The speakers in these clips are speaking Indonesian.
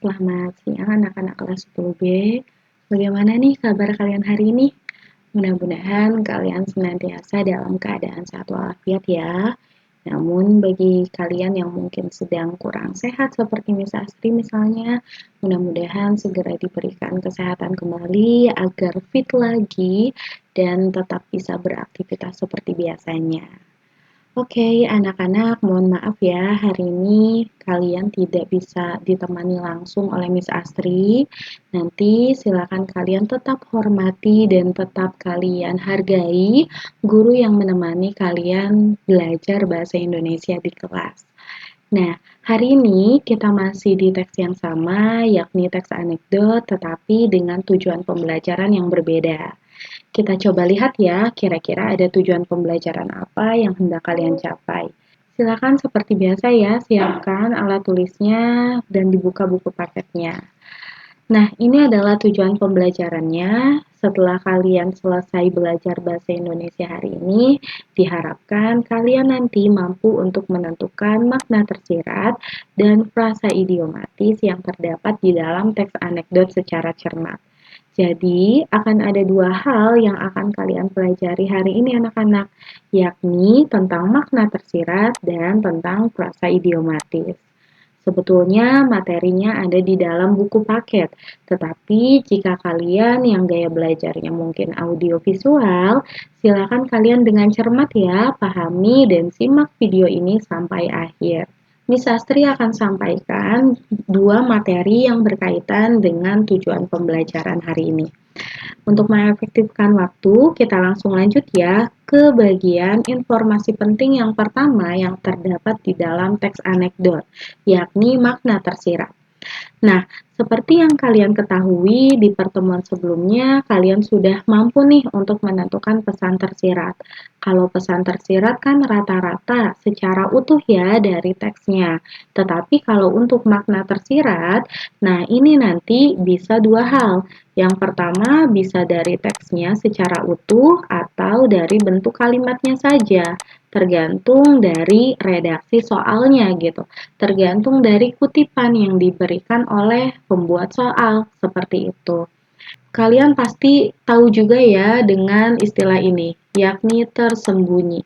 Selamat siang anak-anak kelas 10B. Bagaimana nih kabar kalian hari ini? Mudah-mudahan kalian senantiasa dalam keadaan sehat walafiat ya. Namun bagi kalian yang mungkin sedang kurang sehat seperti Miss Astri misalnya, mudah-mudahan segera diberikan kesehatan kembali agar fit lagi dan tetap bisa beraktivitas seperti biasanya. Oke, anak-anak, mohon maaf ya, hari ini kalian tidak bisa ditemani langsung oleh Miss Astri. Nanti silakan kalian tetap hormati dan tetap kalian hargai guru yang menemani kalian belajar bahasa Indonesia di kelas. Nah, hari ini kita masih di teks yang sama, yakni teks anekdot, tetapi dengan tujuan pembelajaran yang berbeda. Kita coba lihat ya, kira-kira ada tujuan pembelajaran apa yang hendak kalian capai. Silakan seperti biasa ya, siapkan alat tulisnya dan dibuka buku paketnya. Nah, ini adalah tujuan pembelajarannya. Setelah kalian selesai belajar bahasa Indonesia hari ini, diharapkan kalian nanti mampu untuk menentukan makna tersirat dan frasa idiomatis yang terdapat di dalam teks anekdot secara cermat. Jadi, akan ada dua hal yang akan kalian pelajari hari ini anak-anak, yakni tentang makna tersirat dan tentang frasa idiomatis. Sebetulnya materinya ada di dalam buku paket, tetapi jika kalian yang gaya belajarnya mungkin audio visual, silakan kalian dengan cermat ya, pahami dan simak video ini sampai akhir. Miss Astri akan sampaikan dua materi yang berkaitan dengan tujuan pembelajaran hari ini. Untuk mengefektifkan waktu, kita langsung lanjut ya ke bagian informasi penting yang pertama yang terdapat di dalam teks anekdot, yakni makna tersirat. Nah, seperti yang kalian ketahui di pertemuan sebelumnya, kalian sudah mampu nih untuk menentukan pesan tersirat. Kalau pesan tersirat kan rata-rata secara utuh ya dari teksnya. Tetapi kalau untuk makna tersirat, nah ini nanti bisa dua hal. Yang pertama bisa dari teksnya secara utuh atau dari bentuk kalimatnya saja, tergantung dari redaksi soalnya gitu. Tergantung dari kutipan yang diberikan oleh pembuat soal, seperti itu. Kalian pasti tahu juga ya dengan istilah ini, yakni tersembunyi.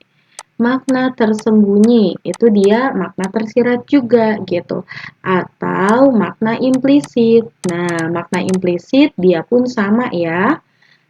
Makna tersembunyi itu dia makna tersirat juga gitu, atau makna implisit. Nah, makna implisit dia pun sama ya.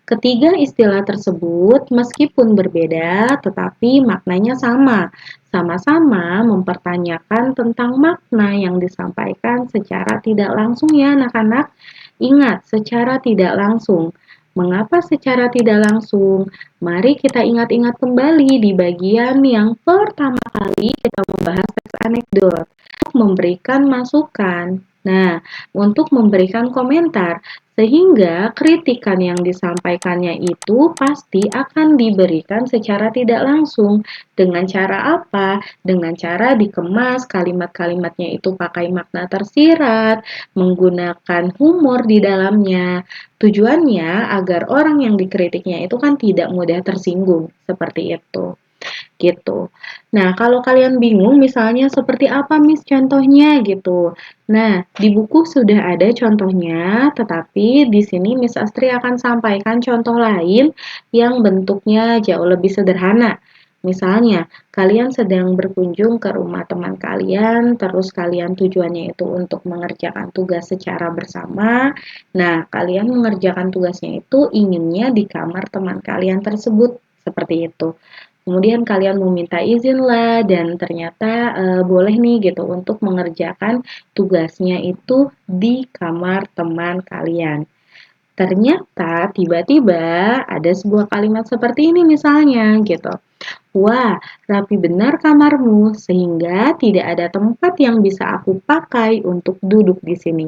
Ketiga istilah tersebut meskipun berbeda tetapi maknanya sama. Sama-sama mempertanyakan tentang makna yang disampaikan secara tidak langsung ya anak-anak. Ingat, secara tidak langsung. Mengapa secara tidak langsung? Mari kita ingat-ingat kembali di bagian yang pertama kali kita membahas teks anekdot. Untuk memberikan masukan. Nah, untuk memberikan komentar. Sehingga kritikan yang disampaikannya itu pasti akan diberikan secara tidak langsung. Dengan cara apa? Dengan cara dikemas kalimat-kalimatnya itu pakai makna tersirat, menggunakan humor di dalamnya. Tujuannya agar orang yang dikritiknya itu kan tidak mudah tersinggung, seperti itu. Gitu. Nah, kalau kalian bingung misalnya seperti apa Miss contohnya gitu. Nah, di buku sudah ada contohnya, tetapi di sini Miss Astri akan sampaikan contoh lain yang bentuknya jauh lebih sederhana. Misalnya, kalian sedang berkunjung ke rumah teman kalian, terus kalian tujuannya itu untuk mengerjakan tugas secara bersama. Nah, kalian mengerjakan tugasnya itu inginnya di kamar teman kalian tersebut, seperti itu. Kemudian kalian meminta izin lah dan ternyata boleh nih gitu untuk mengerjakan tugasnya itu di kamar teman kalian. Ternyata tiba-tiba ada sebuah kalimat seperti ini misalnya gitu. Wah, rapi benar kamarmu sehingga tidak ada tempat yang bisa aku pakai untuk duduk di sini.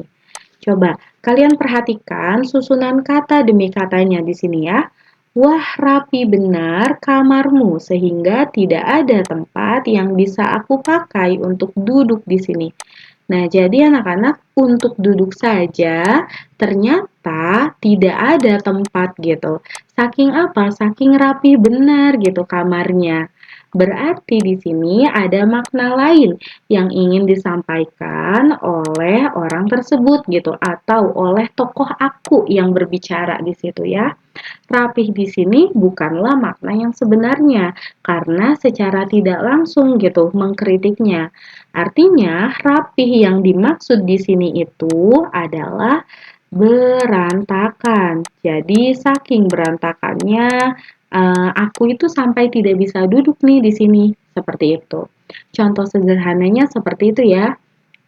Coba kalian perhatikan susunan kata demi katanya di sini ya. Wah, rapi benar kamarmu sehingga tidak ada tempat yang bisa aku pakai untuk duduk di sini. Nah, jadi anak-anak untuk duduk saja ternyata tidak ada tempat gitu. Saking apa? Saking rapi benar gitu kamarnya. Berarti di sini ada makna lain yang ingin disampaikan oleh orang tersebut gitu atau oleh tokoh aku yang berbicara di situ ya. Rapih di sini bukanlah makna yang sebenarnya karena secara tidak langsung gitu mengkritiknya. Artinya, rapih yang dimaksud di sini itu adalah berantakan. Jadi, saking berantakannya, aku itu sampai tidak bisa duduk nih di sini, seperti itu. Contoh sederhananya seperti itu ya.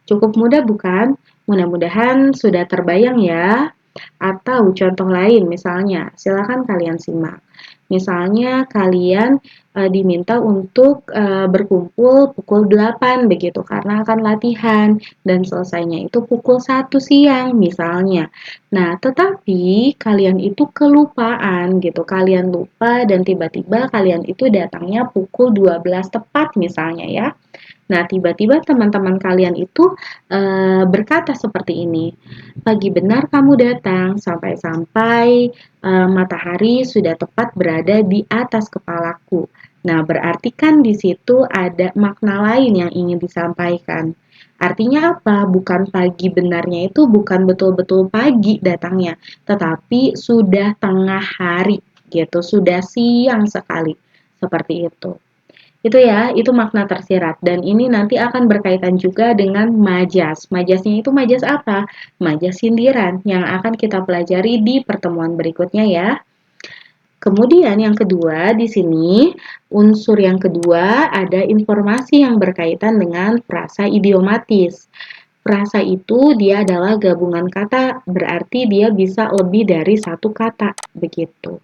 Cukup mudah bukan? Mudah-mudahan sudah terbayang ya. Atau contoh lain misalnya, silakan kalian simak. Misalnya kalian diminta untuk berkumpul pukul 8 begitu karena akan latihan dan selesainya itu pukul 1 siang misalnya. Nah, tetapi kalian itu kelupaan gitu. Kalian lupa dan tiba-tiba kalian itu datangnya pukul 12 tepat misalnya ya. Nah, tiba-tiba teman-teman kalian itu berkata seperti ini, "Pagi benar kamu datang, sampai-sampai matahari sudah tepat berada di atas kepalaku." Nah, berarti kan di situ ada makna lain yang ingin disampaikan. Artinya apa? Bukan pagi benarnya itu bukan betul-betul pagi datangnya, tetapi sudah tengah hari gitu, sudah siang sekali. Seperti itu. Itu ya, itu makna tersirat dan ini nanti akan berkaitan juga dengan majas. Majasnya itu majas apa? Majas sindiran yang akan kita pelajari di pertemuan berikutnya ya. Kemudian yang kedua di sini, unsur yang kedua ada informasi yang berkaitan dengan frasa idiomatis. Frasa itu dia adalah gabungan kata, berarti dia bisa lebih dari satu kata, begitu.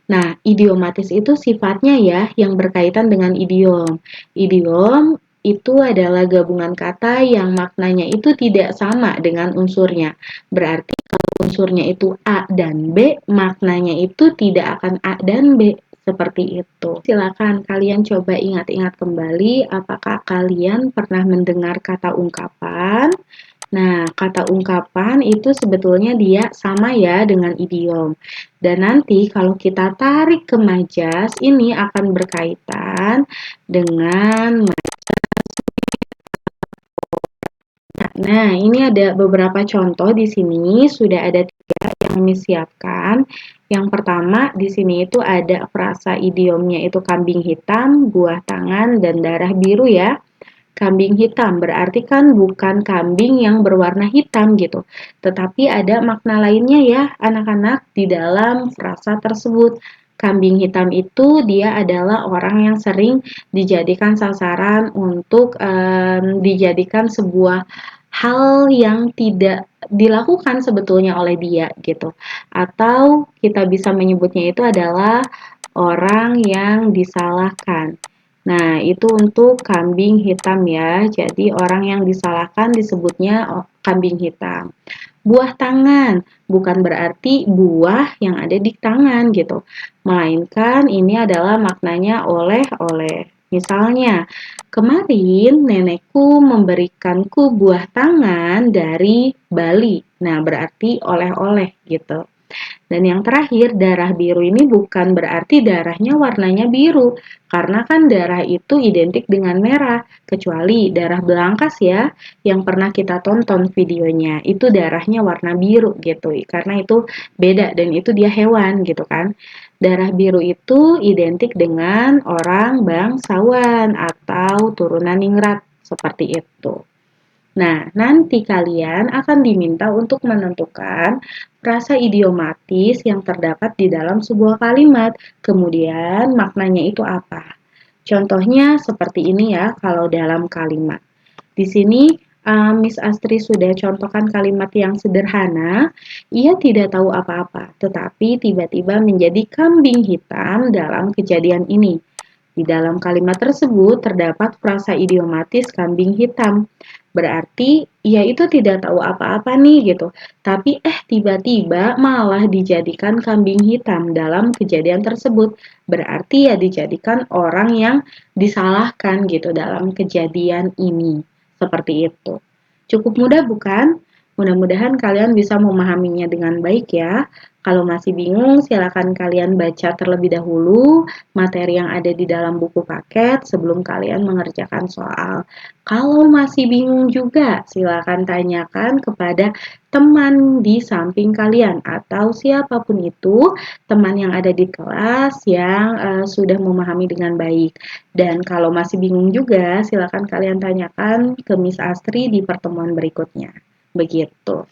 Nah, idiomatis itu sifatnya ya yang berkaitan dengan idiom. Idiom itu adalah gabungan kata yang maknanya itu tidak sama dengan unsurnya. Berarti kalau unsurnya itu A dan B, maknanya itu tidak akan A dan B. Seperti itu. Silakan kalian coba ingat-ingat kembali apakah kalian pernah mendengar kata ungkapan. Nah, kata ungkapan itu sebetulnya dia sama ya dengan idiom. Dan nanti kalau kita tarik ke majas, ini akan berkaitan dengan. Nah, ini ada beberapa contoh di sini, sudah ada 3 yang kami siapkan. Yang pertama, di sini itu ada frasa idiomnya itu kambing hitam, buah tangan, dan darah biru ya. Kambing hitam berarti kan bukan kambing yang berwarna hitam gitu, tetapi ada makna lainnya ya anak-anak di dalam frasa tersebut. Kambing hitam itu dia adalah orang yang sering dijadikan sasaran untuk dijadikan sebuah hal yang tidak dilakukan sebetulnya oleh dia gitu. Atau kita bisa menyebutnya itu adalah orang yang disalahkan. Nah, itu untuk kambing hitam ya. Jadi orang yang disalahkan disebutnya kambing hitam. Buah tangan bukan berarti buah yang ada di tangan gitu. Melainkan ini adalah maknanya oleh-oleh. Misalnya, kemarin nenekku memberikanku buah tangan dari Bali. Nah, berarti oleh-oleh gitu. Dan yang terakhir, darah biru ini bukan berarti darahnya warnanya biru, karena kan darah itu identik dengan merah, kecuali darah belangkas ya, yang pernah kita tonton videonya, itu darahnya warna biru gitu, karena itu beda dan itu dia hewan gitu kan. Darah biru itu identik dengan orang bangsawan atau turunan ningrat, seperti itu. Nah, nanti kalian akan diminta untuk menentukan frasa idiomatis yang terdapat di dalam sebuah kalimat. Kemudian maknanya itu apa? Contohnya seperti ini ya kalau dalam kalimat. Di sini Miss Astri sudah contohkan kalimat yang sederhana. Ia tidak tahu apa-apa, tetapi tiba-tiba menjadi kambing hitam dalam kejadian ini. Di dalam kalimat tersebut terdapat frasa idiomatis kambing hitam. Berarti ia itu tidak tahu apa-apa nih gitu. Tapi tiba-tiba malah dijadikan kambing hitam dalam kejadian tersebut. Berarti ya dijadikan orang yang disalahkan gitu dalam kejadian ini. Seperti itu. Cukup mudah bukan? Mudah-mudahan kalian bisa memahaminya dengan baik ya. Kalau masih bingung, silakan kalian baca terlebih dahulu materi yang ada di dalam buku paket sebelum kalian mengerjakan soal. Kalau masih bingung juga, silakan tanyakan kepada teman di samping kalian atau siapapun itu, teman yang ada di kelas yang sudah memahami dengan baik. Dan kalau masih bingung juga, silakan kalian tanyakan ke Miss Astri di pertemuan berikutnya. Begitu.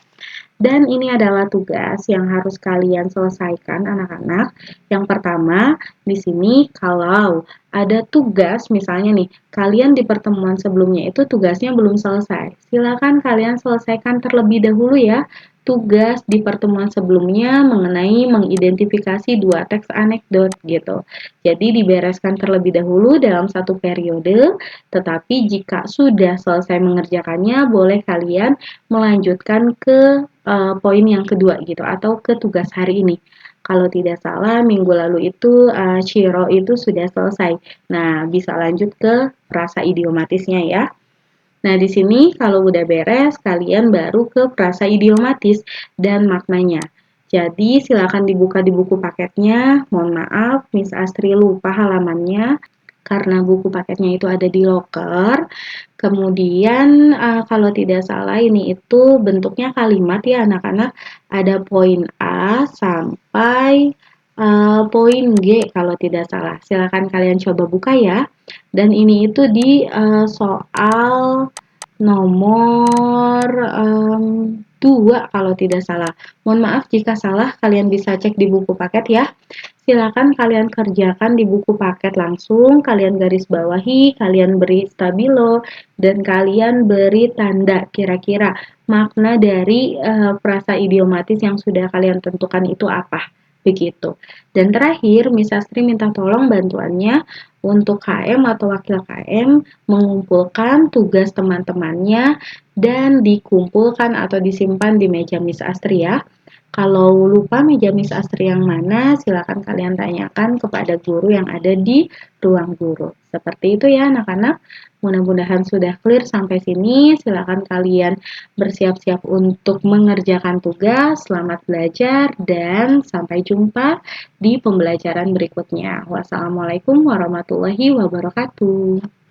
Dan ini adalah tugas yang harus kalian selesaikan anak-anak. Yang pertama, di sini kalau ada tugas misalnya nih, kalian di pertemuan sebelumnya itu tugasnya belum selesai. Silakan kalian selesaikan terlebih dahulu ya tugas di pertemuan sebelumnya mengenai mengidentifikasi dua teks anekdot gitu. Jadi dibereskan terlebih dahulu dalam satu periode, tetapi jika sudah selesai mengerjakannya, boleh kalian melanjutkan ke poin yang kedua gitu atau ke tugas hari ini. Kalau tidak salah minggu lalu itu Shiro itu sudah selesai. Nah, bisa lanjut ke frasa idiomatisnya ya. Nah, di sini kalau udah beres, kalian baru ke frasa idiomatis dan maknanya. Jadi, silakan dibuka di buku paketnya. Mohon maaf, Miss Astri lupa halamannya karena buku paketnya itu ada di loker. Kemudian kalau tidak salah ini itu bentuknya kalimat ya anak-anak. Ada poin A sampai poin G kalau tidak salah. Silakan kalian coba buka ya. Dan ini itu di soal nomor 2 kalau tidak salah. Mohon maaf jika salah, kalian bisa cek di buku paket ya. Silakan kalian kerjakan di buku paket langsung, kalian garis bawahi, kalian beri stabilo, dan kalian beri tanda kira-kira makna dari frasa idiomatis yang sudah kalian tentukan itu apa. Begitu. Dan terakhir, Miss Astri minta tolong bantuannya untuk KM atau wakil KM mengumpulkan tugas teman-temannya dan dikumpulkan atau disimpan di meja Miss Astri ya. Kalau lupa meja Miss Astri yang mana, silakan kalian tanyakan kepada guru yang ada di ruang guru. Seperti itu ya anak-anak. Mudah-mudahan sudah clear sampai sini. Silakan kalian bersiap-siap untuk mengerjakan tugas. Selamat belajar dan sampai jumpa di pembelajaran berikutnya. Wassalamualaikum warahmatullahi wabarakatuh.